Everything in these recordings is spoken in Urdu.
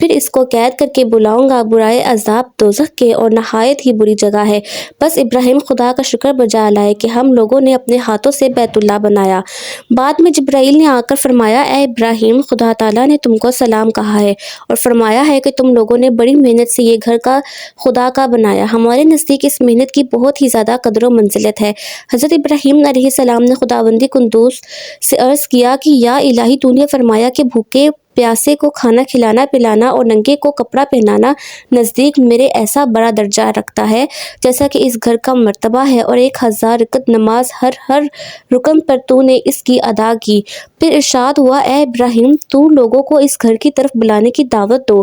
پھر اس کو قید کر کے بلاؤں گا۔ برائے عذاب دوزخ کے اور نہایت ہی بری جگہ ہے۔ بس ابراہیم خدا کا شکر بجا لائے کہ ہم لوگوں نے اپنے ہاتھوں سے بیت اللہ بنایا۔ بعد میں جبرائیل نے آ کر فرمایا، اے ابراہیم، خدا تعالیٰ نے تم کو سلام کہا ہے اور فرمایا ہے کہ تم لوگوں نے بڑی محنت سے یہ گھر کا خدا کا بنایا۔ ہمارے نزدیک اس محنت کی بہت ہی زیادہ قدر و منزلت ہے۔ حضرت ابراہیم علیہ السلام نے خداوندی قدوس سے عرض کیا کہ یا الہی، تو نے فرمایا کہ بھوکے پیاسے کو کھانا کھلانا پلانا اور ننگے کو کپڑا پہنانا نزدیک میرے ایسا بڑا درجہ رکھتا ہے جیسا کہ اس گھر کا مرتبہ ہے، اور 1000 رکعت نماز ہر رکن پر تو نے اس کی ادا کی۔ پھر ارشاد ہوا، اے ابراہیم، تو لوگوں کو اس گھر کی طرف بلانے کی دعوت دو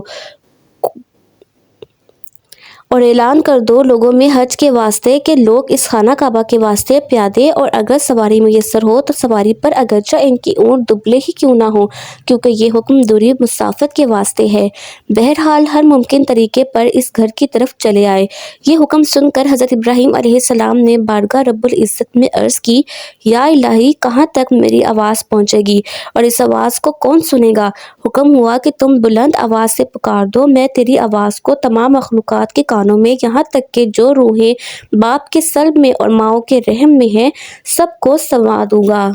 اور اعلان کر دو لوگوں میں حج کے واسطے کہ لوگ اس خانہ کعبہ کے واسطے پیادے اور اگر سواری میسر ہو تو سواری پر اگرچہ ان کی اونٹ دبلے ہی کیوں نہ ہو، کیونکہ یہ حکم دوری مسافت کے واسطے ہے۔ بہرحال ہر ممکن طریقے پر اس گھر کی طرف چلے آئے۔ یہ حکم سن کر حضرت ابراہیم علیہ السلام نے بارگاہ رب العزت میں عرض کی، یا الہی، کہاں تک میری آواز پہنچے گی اور اس آواز کو کون سنے گا؟ حکم ہوا کہ تم بلند آواز سے پکار دو، میں تیری آواز کو تمام مخلوقات کے کانوں میں، یہاں تک کہ جو روحیں باپ کے صلب میں اور ماؤں کے رحم میں ہیں، سب کو سنوا دوں گا۔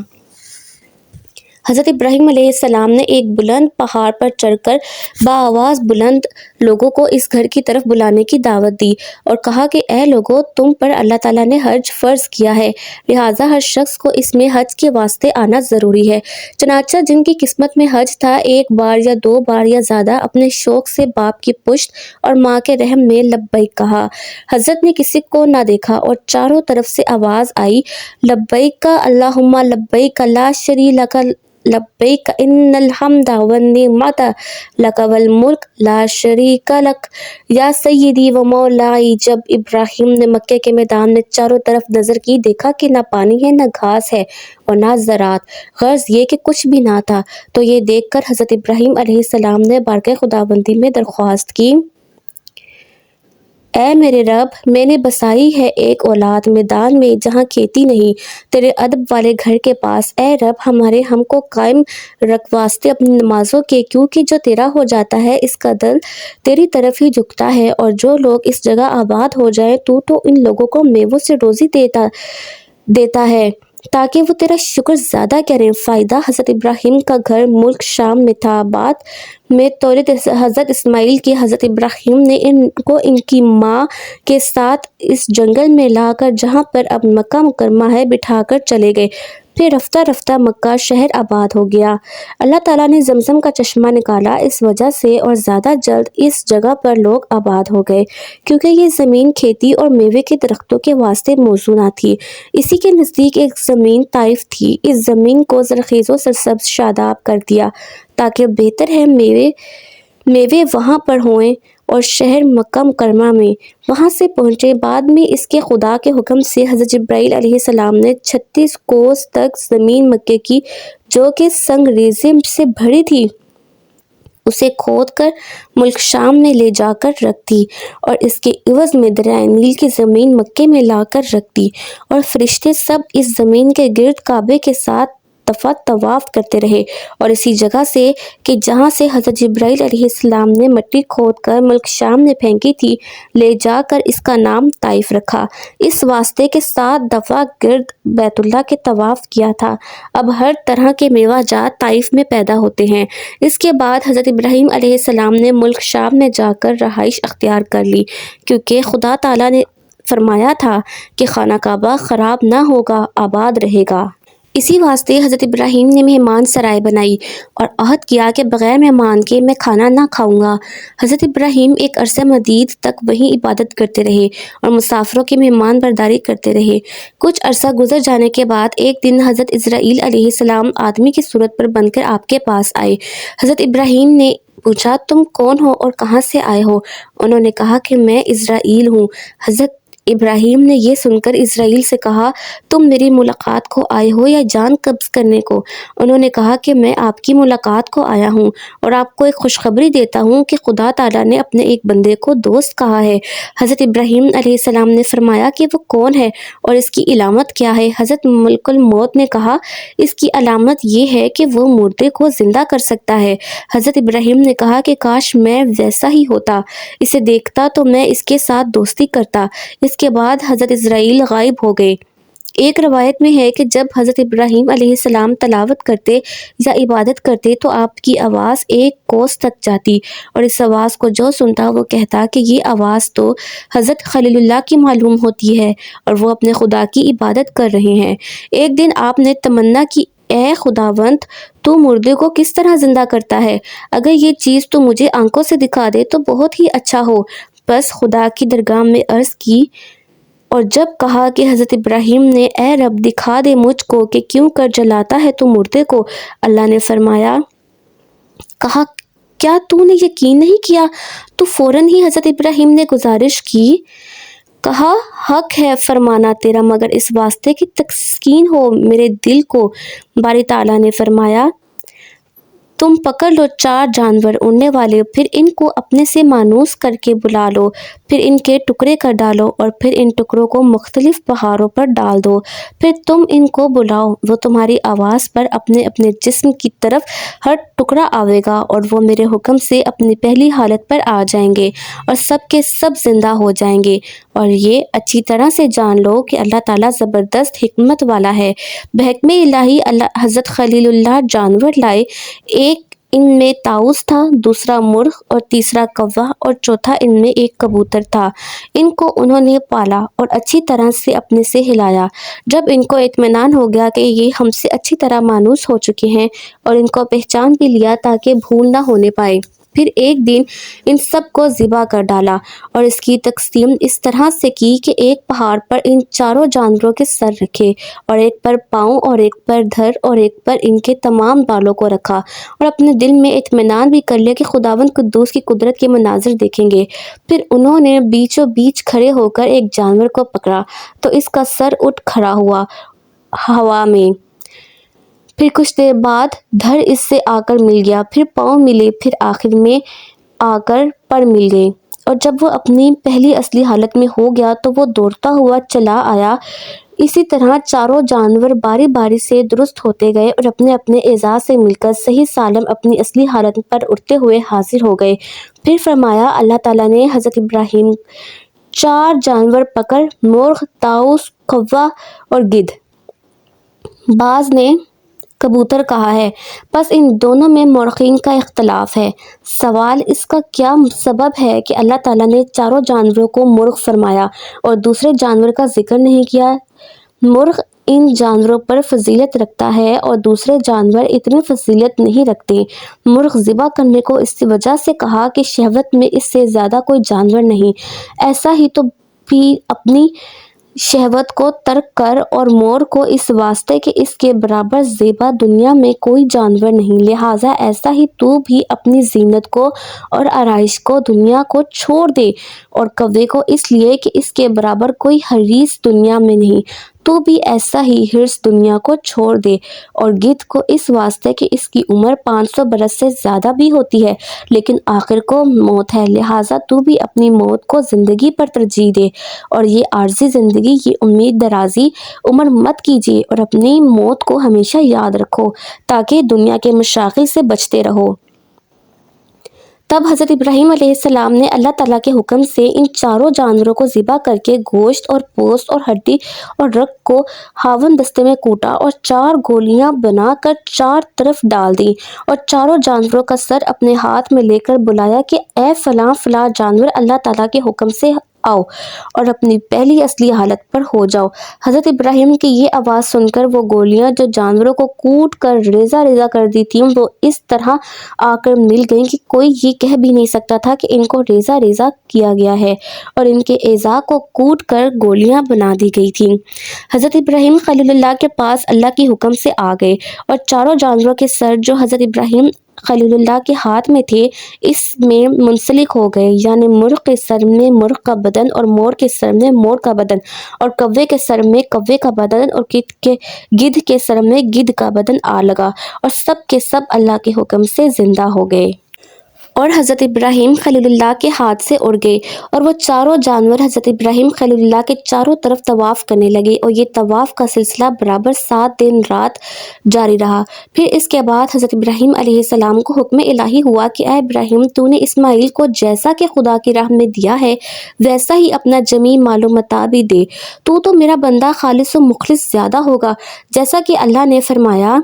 حضرت ابراہیم علیہ السلام نے ایک بلند پہاڑ پر چڑھ کر بآواز بلند لوگوں کو اس گھر کی طرف بلانے کی دعوت دی اور کہا کہ اے لوگو، تم پر اللہ تعالیٰ نے حج فرض کیا ہے، لہٰذا ہر شخص کو اس میں حج کے واسطے آنا ضروری ہے۔ چنانچہ جن کی قسمت میں حج تھا، ایک بار یا 2 بار یا زیادہ اپنے شوق سے باپ کی پشت اور ماں کے رحم میں لبیک کہا۔ حضرت نے کسی کو نہ دیکھا اور چاروں طرف سے آواز آئی، لبیک اللہم لبیک لا شریک لبیک ان الحمد والنعمت لک والملک لا شریک لک یا سیدی و مولائی۔ جب ابراہیم نے مکے کے میدان میں چاروں طرف نظر کی، دیکھا کہ نہ پانی ہے، نہ گھاس ہے اور نہ زراعت، غرض یہ کہ کچھ بھی نہ تھا، تو یہ دیکھ کر حضرت ابراہیم علیہ السلام نے بارگاہ خداوندی میں درخواست کی، اے میرے رب، میں نے بسائی ہے ایک اولاد میدان میں جہاں کھیتی نہیں، تیرے ادب والے گھر کے پاس۔ اے رب، ہم کو قائم رکھ واسطے اپنی نمازوں کے، کیونکہ جو تیرا ہو جاتا ہے اس کا دل تیری طرف ہی جھکتا ہے، اور جو لوگ اس جگہ آباد ہو جائیں تو ان لوگوں کو میووں سے روزی دیتا ہے تاکہ وہ تیرا شکر زیادہ کریں۔ فائدہ: حضرت ابراہیم کا گھر ملک شام میں تھا۔ بعد میں تولد حضرت اسماعیل کی حضرت ابراہیم نے ان کو ان کی ماں کے ساتھ اس جنگل میں لا کر، جہاں پر اب مکہ مکرمہ ہے، بٹھا کر چلے گئے۔ پھر رفتہ رفتہ مکہ شہر آباد ہو گیا۔ اللہ تعالیٰ نے زمزم کا چشمہ نکالا اس وجہ سے، اور زیادہ جلد اس جگہ پر لوگ آباد ہو گئے، کیونکہ یہ زمین کھیتی اور میوے کے درختوں کے واسطے موزوں تھی۔ اسی کے نزدیک ایک زمین طائف تھی، اس زمین کو زرخیز و سرسبز شاداب کر دیا تاکہ بہتر ہے میوے وہاں پر ہوئیں، اور شہر مکہ مکرمہ میں وہاں سے پہنچے۔ بعد میں اس کے خدا کے حکم سے حضرت جبرائیل علیہ السلام نے 36 کوس تک زمین مکے کی، جو کہ سنگ ریزے سے بھری تھی، اسے کھود کر ملک شام میں لے جا کر رکھ دی، اور اس کے عوض میں دریائے نیل کی زمین مکے میں لا کر رکھ دی، اور فرشتے سب اس زمین کے گرد کعبے کے 7 دفعہ طواف کرتے رہے، اور اسی جگہ سے کہ جہاں سے حضرت جبرائیل علیہ السلام نے مٹی کھود کر ملک شام میں پھینکی تھی، لے جا کر اس کا نام طائف رکھا، اس واسطے کہ 7 دفعہ گرد بیت اللہ کے طواف کیا تھا۔ اب ہر طرح کے میوہ جات طائف میں پیدا ہوتے ہیں۔ اس کے بعد حضرت ابراہیم علیہ السلام نے ملک شام میں جا کر رہائش اختیار کر لی، کیونکہ خدا تعالیٰ نے فرمایا تھا کہ خانہ کعبہ خراب نہ ہوگا، آباد رہے گا۔ اسی واسطے حضرت ابراہیم نے مہمان سرائے بنائی اور عہد کیا کہ بغیر مہمان کے میں کھانا نہ کھاؤں گا۔ حضرت ابراہیم ایک عرصہ مدید تک وہیں عبادت کرتے رہے اور مسافروں کی مہمان برداری کرتے رہے۔ کچھ عرصہ گزر جانے کے بعد ایک دن حضرت اسرائیل علیہ السلام آدمی کی صورت پر بن کر آپ کے پاس آئے۔ حضرت ابراہیم نے پوچھا، تم کون ہو اور کہاں سے آئے ہو؟ انہوں نے کہا کہ میں اسرائیل ہوں۔ حضرت ابراہیم نے یہ سن کر اسرائیل سے کہا، تم میری ملاقات کو آئے ہو یا جان قبض کرنے کو؟ انہوں نے کہا کہ میں آپ کی ملاقات کو آیا ہوں اور آپ کو ایک خوشخبری دیتا ہوں کہ خدا تعالیٰ نے اپنے ایک بندے کو دوست کہا ہے۔ حضرت ابراہیم علیہ السلام نے فرمایا کہ وہ کون ہے اور اس کی علامت کیا ہے؟ حضرت ملک الموت نے کہا، اس کی علامت یہ ہے کہ وہ مردے کو زندہ کر سکتا ہے۔ حضرت ابراہیم نے کہا کہ کاش میں ویسا ہی ہوتا، اسے دیکھتا تو میں اس کے ساتھ دوستی کرتا۔ اس کے بعد حضرت اسرائیل غائب ہو گئے۔ ایک روایت میں ہے کہ جب حضرت ابراہیم علیہ السلام تلاوت کرتے یا عبادت کرتے تو آپ کی آواز ایک کوس تک جاتی، اور اس آواز کو جو سنتا وہ کہتا کہ یہ آواز تو حضرت خلیل اللہ کی معلوم ہوتی ہے اور وہ اپنے خدا کی عبادت کر رہے ہیں۔ ایک دن آپ نے تمنا کی، اے خداوند، تو مردے کو کس طرح زندہ کرتا ہے؟ اگر یہ چیز تو مجھے آنکھوں سے دکھا دے تو بہت ہی اچھا ہو۔ بس خدا کی درگاہ میں عرض کی، اور جب کہا کہ حضرت ابراہیم نے، اے رب دکھا دے مجھ کو کہ کیوں کر جلاتا ہے تو مردے کو؟ اللہ نے فرمایا، کہا کیا تو نے یقین نہیں کیا؟ تو فوراً ہی حضرت ابراہیم نے گزارش کی، کہا حق ہے فرمانا تیرا، مگر اس واسطے کہ تسکین ہو میرے دل کو۔ باری تعالیٰ نے فرمایا، تم پکڑ لو 4 جانور اڑنے والے، پھر ان کو اپنے سے مانوس کر کے بلا لو، پھر ان کے ٹکڑے کر ڈالو اور پھر ان ٹکڑوں کو مختلف پہاڑوں پر ڈال دو۔ پھر تم ان کو بلاؤ، وہ تمہاری آواز پر اپنے اپنے جسم کی طرف ہر ٹکڑا آئے گا اور وہ میرے حکم سے اپنی پہلی حالت پر آ جائیں گے اور سب کے سب زندہ ہو جائیں گے۔ اور یہ اچھی طرح سے جان لو کہ اللہ تعالیٰ زبردست حکمت والا ہے۔ بحکمہ الہی حضرت خلیل اللہ جانور لائے، ایک ان میں طاؤس تھا، دوسرا مرغ اور تیسرا کوّا اور چوتھا ان میں ایک کبوتر تھا۔ ان کو انہوں نے پالا اور اچھی طرح سے اپنے سے ہلایا۔ جب ان کو اطمینان ہو گیا کہ یہ ہم سے اچھی طرح مانوس ہو چکے ہیں اور ان کو پہچان بھی لیا تاکہ بھول نہ ہونے پائے، پھر ایک دن ان سب کو ذبح کر ڈالا اور اس کی تقسیم اس طرح سے کی کہ ایک پہاڑ پر ان 4 جانوروں کے سر رکھے اور ایک پر پاؤں اور ایک پر دھر اور ایک پر ان کے تمام بالوں کو رکھا، اور اپنے دل میں اطمینان بھی کر لیا کہ خداوند قدوس کی قدرت کے مناظر دیکھیں گے۔ پھر انہوں نے بیچوں بیچ کھڑے ہو کر ایک جانور کو پکڑا تو اس کا سر اٹھ کھڑا ہوا ہوا میں، پھر کچھ دیر بعد دھر اس سے آ کر مل گیا، پھر پاؤں ملے، پھر آخر میں آ کر پر مل گئے، اور جب وہ اپنی پہلی اصلی حالت میں ہو گیا تو وہ دوڑتا ہوا چلا آیا۔ اسی طرح 4 جانور باری باری سے درست ہوتے گئے اور اپنے اپنے اعزاز سے مل کر صحیح سالم اپنی اصلی حالت پر اٹھتے ہوئے حاضر ہو گئے۔ پھر فرمایا، اللہ تعالیٰ نے حضرت ابراہیم 4 جانور پکڑ، مرغ، طاؤس، کوّا اور گدھ۔ بعض نے کبوتر کہا ہے، بس ان دونوں میں مورخین کا اختلاف ہے۔ سوال، اس کا کیا سبب ہے کہ اللہ تعالیٰ نے 4 جانوروں کو مرغ فرمایا اور دوسرے جانور کا ذکر نہیں کیا؟ مرغ ان جانوروں پر فضیلت رکھتا ہے اور دوسرے جانور اتنی فضیلت نہیں رکھتے۔ مرغ ذبح کرنے کو اس وجہ سے کہا کہ شہوت میں اس سے زیادہ کوئی جانور نہیں، ایسا ہی تو بھی اپنی شہوت کو ترک کر، اور مور کو اس واسطے کہ اس کے برابر زیبا دنیا میں کوئی جانور نہیں، لہٰذا ایسا ہی تو بھی اپنی زینت کو اور آرائش کو دنیا کو چھوڑ دے، اور کوے کو اس لیے کہ اس کے برابر کوئی حریص دنیا میں نہیں، تو بھی ایسا ہی حرص دنیا کو چھوڑ دے، اور گدھ کو اس واسطے کہ اس کی عمر 500 برس سے زیادہ بھی ہوتی ہے لیکن آخر کو موت ہے، لہٰذا تو بھی اپنی موت کو زندگی پر ترجیح دے، اور یہ عارضی زندگی کی امید درازی عمر مت کیجیے اور اپنی موت کو ہمیشہ یاد رکھو تاکہ دنیا کے مشاغل سے بچتے رہو۔ تب حضرت ابراہیم علیہ السلام نے اللہ تعالیٰ کے حکم سے ان 4 جانوروں کو ذبح کر کے گوشت اور پوست اور ہڈی اور رگ کو ہاون دستے میں کوٹا اور 4 گولیاں بنا کر 4 طرف ڈال دیں، اور 4 جانوروں کا سر اپنے ہاتھ میں لے کر بلایا کہ اے فلاں فلاں جانور، اللہ تعالیٰ کے حکم سے آؤ اور اپنی پہلی اصلی حالت پر ہو جاؤ۔ حضرت ابراہیم کی یہ آواز سن کر وہ گولیاں جو جانوروں کو کوٹ کر ریزہ ریزہ کر دی تھیں وہ اس طرح آ کر مل گئیں کہ کوئی یہ کہہ بھی نہیں سکتا تھا کہ ان کو ریزہ ریزہ کیا گیا ہے، اور ان کے اعضاء کو کوٹ کر گولیاں بنا دی گئی تھیں۔ حضرت ابراہیم خلیل اللہ کے پاس اللہ کی حکم سے آ گئے، اور 4 جانوروں کے سر جو حضرت ابراہیم خلیل اللہ کے ہاتھ میں تھے اس میں منسلک ہو گئے، یعنی مرغ کے سر میں مرغ کا بدن اور مور کے سر میں مور کا بدن اور کوے کے سر میں کوے کا بدن اور گدھ کے سر میں گدھ کا بدن آ لگا اور سب کے سب اللہ کے حکم سے زندہ ہو گئے اور حضرت ابراہیم خلیل اللہ کے ہاتھ سے اڑ گئے اور وہ چاروں جانور حضرت ابراہیم خلیل اللہ کے چاروں طرف طواف کرنے لگے اور یہ طواف کا سلسلہ برابر 7 دن رات جاری رہا۔ پھر اس کے بعد حضرت ابراہیم علیہ السلام کو حکم الہی ہوا کہ اے ابراہیم، تو نے اسماعیل کو جیسا کہ خدا کی راہ میں دیا ہے ویسا ہی اپنا جمیع مال و متاع بھی دے، تو میرا بندہ خالص و مخلص زیادہ ہوگا، جیسا کہ اللہ نے فرمایا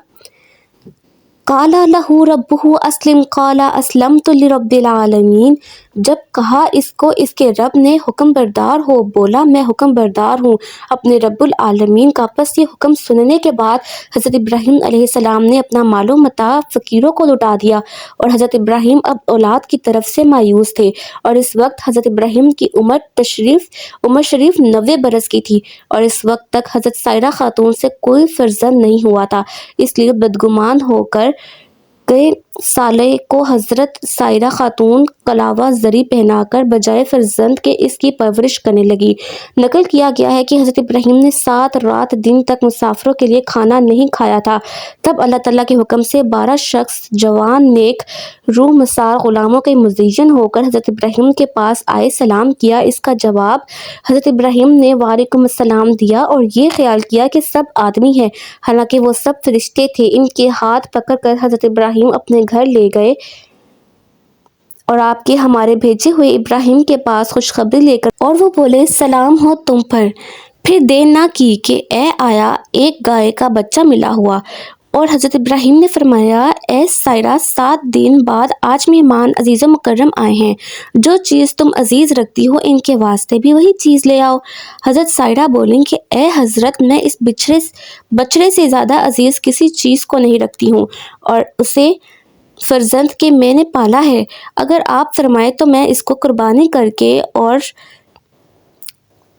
قال لہ ربہ اسلم قال اسلمت لرب العالمین۔ جب کہا اس کو اس کے رب نے حکم بردار ہو، بولا میں حکم بردار ہوں اپنے رب العالمین کا۔ پس یہ حکم سننے کے بعد حضرت ابراہیم علیہ السلام نے اپنا مال و متاع فقیروں کو لوٹا دیا اور حضرت ابراہیم اب اولاد کی طرف سے مایوس تھے اور اس وقت حضرت ابراہیم کی عمر شریف 90 برس کی تھی اور اس وقت تک حضرت سائرہ خاتون سے کوئی فرزند نہیں ہوا تھا، اس لیے بدگمان ہو کر کئی سالے کو حضرت سائرہ خاتون کلاوہ زری پہنا کر بجائے فرزند کے اس کی پرورش کرنے لگی۔ نقل کیا گیا ہے کہ حضرت ابراہیم نے 7 رات دن تک مسافروں کے لیے کھانا نہیں کھایا تھا، تب اللہ تعالیٰ کے حکم سے 12 شخص جوان نیک روح مسار غلاموں کے مزین ہو کر حضرت ابراہیم کے پاس آئے، سلام کیا۔ اس کا جواب حضرت ابراہیم نے وعلیکم السلام دیا اور یہ خیال کیا کہ سب آدمی ہیں، حالانکہ وہ سب فرشتے تھے۔ ان کے ہاتھ پکڑ کر حضرت ابراہیم اپنے گھر لے گئے اور آپ کے ہمارے بھیجے ہوئے ابراہیم کے پاس خوشخبری لے کر، اور وہ بولے سلام ہو تم پر۔ پھر دیر نہ کی کہ اے آیا ایک گائے کا بچہ ملا ہوا اور حضرت ابراہیم نے فرمایا اے سائرہ، 7 دن بعد آج مہمان عزیز و مکرم آئے ہیں، جو چیز تم عزیز رکھتی ہو ان کے واسطے بھی وہی چیز لے آؤ۔ حضرت سائرہ بولیں کہ اے حضرت، میں اس بچڑے سے زیادہ عزیز کسی چیز کو نہیں رکھتی ہوں اور اسے فرزند کے میں نے پالا ہے، اگر آپ فرمائے تو میں اس کو قربانی کر کے اور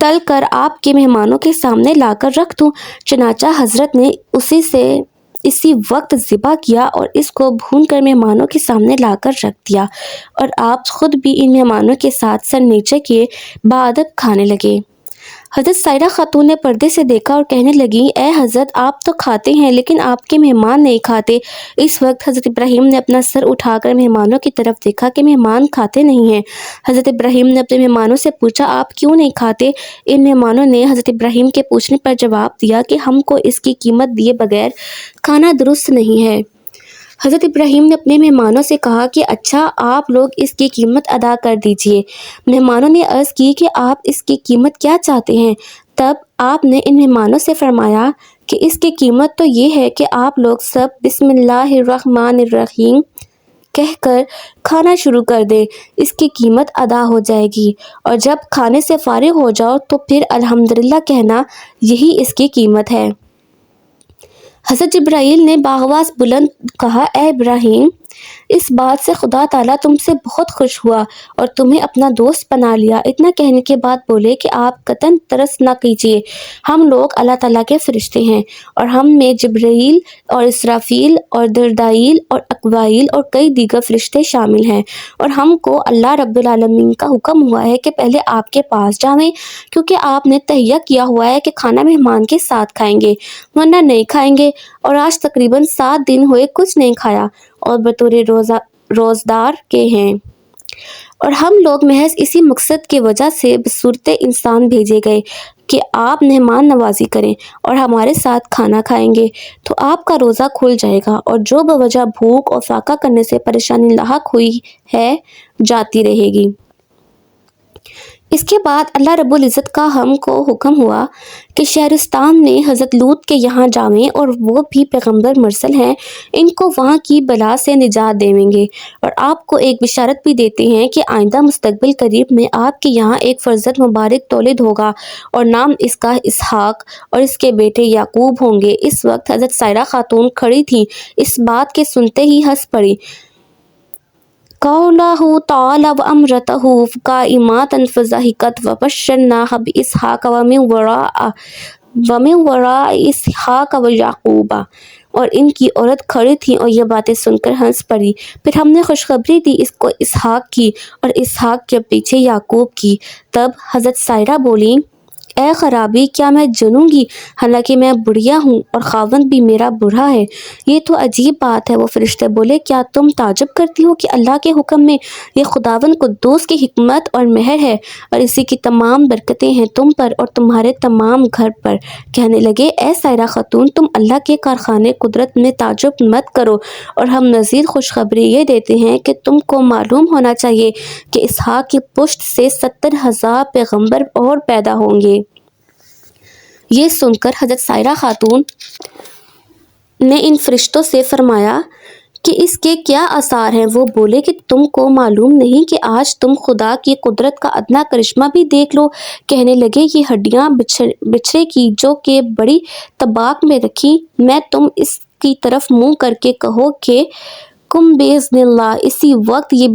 تل کر آپ کے مہمانوں کے سامنے لا کر رکھ دوں۔ چنانچہ حضرت نے اسی وقت ذبح کیا اور اس کو بھون کر مہمانوں کے سامنے لا کر رکھ دیا اور آپ خود بھی ان مہمانوں کے ساتھ سر نیچے کیے بادب کھانے لگے۔ حضرت سائرہ خاتون نے پردے سے دیکھا اور کہنے لگی اے حضرت، آپ تو کھاتے ہیں لیکن آپ کے مہمان نہیں کھاتے۔ اس وقت حضرت ابراہیم نے اپنا سر اٹھا کر مہمانوں کی طرف دیکھا کہ مہمان کھاتے نہیں ہیں۔ حضرت ابراہیم نے اپنے مہمانوں سے پوچھا آپ کیوں نہیں کھاتے؟ ان مہمانوں نے حضرت ابراہیم کے پوچھنے پر جواب دیا کہ ہم کو اس کی قیمت دیے بغیر کھانا درست نہیں ہے۔ حضرت ابراہیم نے اپنے مہمانوں سے کہا کہ اچھا، آپ لوگ اس کی قیمت ادا کر دیجئے۔ مہمانوں نے عرض کی کہ آپ اس کی قیمت کیا چاہتے ہیں؟ تب آپ نے ان مہمانوں سے فرمایا کہ اس کی قیمت تو یہ ہے کہ آپ لوگ سب بسم اللہ الرحمن الرحیم کہہ کر کھانا شروع کر دیں، اس کی قیمت ادا ہو جائے گی، اور جب کھانے سے فارغ ہو جاؤ تو پھر الحمدللہ کہنا، یہی اس کی قیمت ہے۔ حضرت جبرائیل نے باآواز بلند کہا اے ابراہیم، اس بات سے خدا تعالیٰ تم سے بہت خوش ہوا اور تمہیں اپنا دوست بنا لیا۔ اتنا کہنے کے بعد بولے کہ آپ قطعاً ترس نہ کیجیے، ہم لوگ اللہ تعالیٰ کے فرشتے ہیں اور ہم میں جبرائیل اور اسرافیل اور دردائیل اور اکوائیل اور کئی دیگر فرشتے شامل ہیں، اور ہم کو اللہ رب العالمین کا حکم ہوا ہے کہ پہلے آپ کے پاس جاویں، کیونکہ آپ نے تہیہ کیا ہوا ہے کہ کھانا مہمان کے ساتھ کھائیں گے ورنہ نہیں کھائیں گے، اور آج تقریباً 7 دن ہوئے کچھ نہیں کھایا اور بطور روزدار کے ہیں، اور ہم لوگ محض اسی مقصد کی وجہ سے بصورت انسان بھیجے گئے کہ آپ مہمان نوازی کریں اور ہمارے ساتھ کھانا کھائیں گے تو آپ کا روزہ کھل جائے گا، اور جو بوجہ بھوک اور فاقہ کرنے سے پریشانی لاحق ہوئی ہے جاتی رہے گی۔ اس کے بعد اللہ رب العزت کا ہم کو حکم ہوا کہ شہرستان میں حضرت لوط کے یہاں جاویں، اور وہ بھی پیغمبر مرسل ہیں، ان کو وہاں کی بلا سے نجات دیویں گے، اور آپ کو ایک بشارت بھی دیتے ہیں کہ آئندہ مستقبل قریب میں آپ کے یہاں ایک فرزند مبارک تولد ہوگا اور نام اس کا اسحاق اور اس کے بیٹے یعقوب ہوں گے۔ اس وقت حضرت سائرہ خاتون کھڑی تھیں، اس بات کے سنتے ہی ہنس پڑی۔ قولہ تعالی وامرأتہ قائمۃ فضحکت وبشرناہا باسحاق ومن وراء اسحاق ویعقوب اور ان کی عورت کھڑی تھی اور یہ باتیں سن کر ہنس پڑی۔ پھر ہم نے خوشخبری دی اس کو اسحاق کی اور اسحاق کے پیچھے یعقوب کی۔ تب حضرت سائرہ بولی، اے خرابی، کیا میں جنوں گی حالانکہ میں بڑھیا ہوں اور خاوند بھی میرا بوڑھا ہے؟ یہ تو عجیب بات ہے۔ وہ فرشتے بولے، کیا تم تعجب کرتی ہو کہ اللہ کے حکم میں یہ خداوند قدوس کی حکمت اور مہر ہے، اور اسی کی تمام برکتیں ہیں تم پر اور تمہارے تمام گھر پر۔ کہنے لگے، اے سائرہ خاتون، تم اللہ کے کارخانے قدرت میں تعجب مت کرو، اور ہم مزید خوشخبری یہ دیتے ہیں کہ تم کو معلوم ہونا چاہیے کہ اسحاق کی پشت سے 70,000 پیغمبر اور پیدا ہوں گے۔ یہ سن کر حضرت سائرہ خاتون نے ان فرشتوں سے فرمایا کہ اس کے کیا آثار ہیں؟ وہ بولے کہ تم کو معلوم نہیں کہ آج تم خدا کی قدرت کا ادنا کرشمہ بھی دیکھ لو۔ کہنے لگے، یہ ہڈیاں بچھڑے کی جو کہ بڑی طباق میں رکھی، میں تم اس کی طرف منہ کر کے کہو کہ کم باذن اللہ، اسی وقت یہ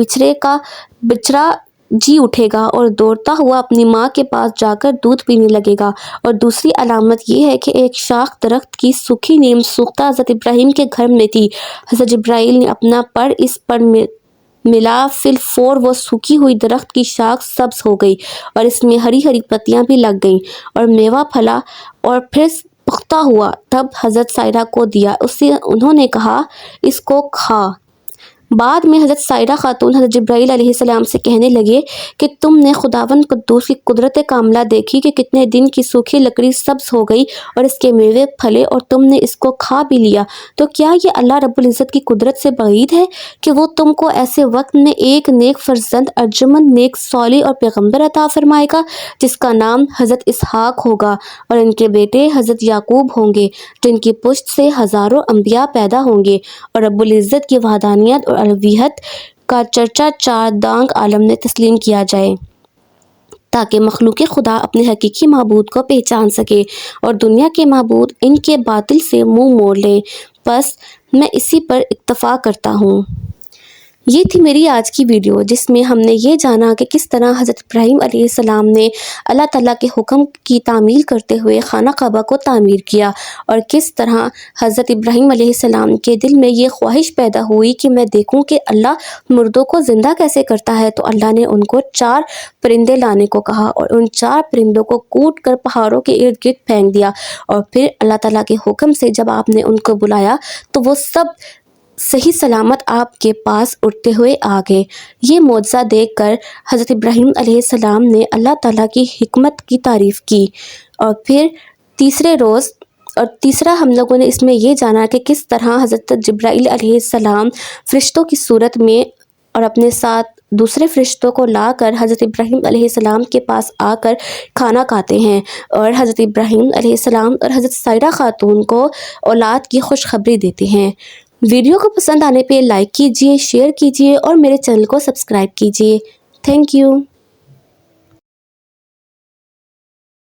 بچڑا جی اٹھے گا اور دوڑتا ہوا اپنی ماں کے پاس جا کر دودھ پینے لگے گا۔ اور دوسری علامت یہ ہے کہ ایک شاخ درخت کی سوکھی نیم سوختہ حضرت ابراہیم کے گھر میں تھی۔ حضرت جبرائیل نے اپنا پر اس پر ملا، فی الفور وہ سوکھی ہوئی درخت کی شاخ سبز ہو گئی اور اس میں ہری ہری پتیاں بھی لگ گئیں اور میوہ پھلا اور پھر پختہ ہوا۔ تب حضرت سائرہ کو دیا، اسے انہوں نے کہا، اس کو کھا۔ بعد میں حضرت سائرہ خاتون حضرت جبرائیل علیہ السلام سے کہنے لگے کہ تم نے خداوند قدوس کی قدرت کاملہ دیکھی کہ کتنے دن کی سوکھی لکڑی سبز ہو گئی اور اس کے میوے پھلے اور تم نے اس کو کھا بھی لیا۔ تو کیا یہ اللہ رب العزت کی قدرت سے بعید ہے کہ وہ تم کو ایسے وقت میں ایک نیک فرزند، ارجمند، نیک صالح اور پیغمبر عطا فرمائے گا جس کا نام حضرت اسحاق ہوگا، اور ان کے بیٹے حضرت یعقوب ہوں گے، جن کی پشت سے ہزاروں انبیاء پیدا ہوں گے، اور رب العزت کی وحدانیت اور الوہیت کا چرچا چار دانگ عالم میں تسلیم کیا جائے، تاکہ مخلوق خدا اپنے حقیقی معبود کو پہچان سکے اور دنیا کے معبود ان کے باطل سے منہ موڑ لیں۔ بس میں اسی پر اکتفا کرتا ہوں۔ یہ تھی میری آج کی ویڈیو، جس میں ہم نے یہ جانا کہ کس طرح حضرت ابراہیم علیہ السلام نے اللہ تعالیٰ کے حکم کی تعمیل کرتے ہوئے خانہ کعبہ کو تعمیر کیا، اور کس طرح حضرت ابراہیم علیہ السلام کے دل میں یہ خواہش پیدا ہوئی کہ میں دیکھوں کہ اللہ مردوں کو زندہ کیسے کرتا ہے۔ تو اللہ نے ان کو 4 پرندے لانے کو کہا اور ان 4 پرندوں کو کوٹ کر پہاڑوں کے ارد گرد پھینک دیا، اور پھر اللہ تعالیٰ کے حکم سے جب آپ نے ان کو بلایا تو وہ سب صحیح سلامت آپ کے پاس اڑتے ہوئے آ گئے۔ یہ معجزہ دیکھ کر حضرت ابراہیم علیہ السلام نے اللہ تعالیٰ کی حکمت کی تعریف کی۔ اور پھر تیسرے روز اور تیسرا ہم لوگوں نے اس میں یہ جانا کہ کس طرح حضرت جبرائیل علیہ السلام فرشتوں کی صورت میں اور اپنے ساتھ دوسرے فرشتوں کو لا کر حضرت ابراہیم علیہ السلام کے پاس آ کر کھانا کھاتے ہیں، اور حضرت ابراہیم علیہ السلام اور حضرت سائرہ خاتون کو اولاد کی خوشخبری دیتے ہیں۔ ویڈیو کو پسند آنے پہ لائک کیجئے، شیئر کیجئے اور میرے چینل کو سبسکرائب کیجئے۔ Thank you.